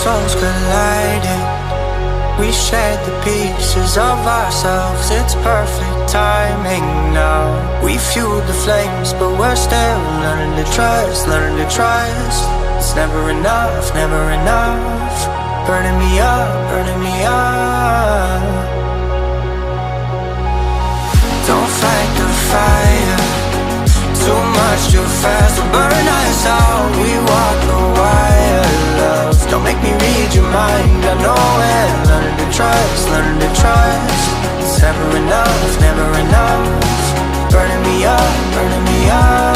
souls colliding. We shared the pieces of ourselves. It's perfect timing now. We fueled the flames, but we're still learning to trust, learning to trust. It's never enough, never enough. Burning me up, burning me up. Don't fight the fire, too much too fast will burn us out. We walk the wire, love. Don't make me read your mind, I know it. Learning to trust, learning to trust. It's never enough, never enough. Burning me up, burning me up.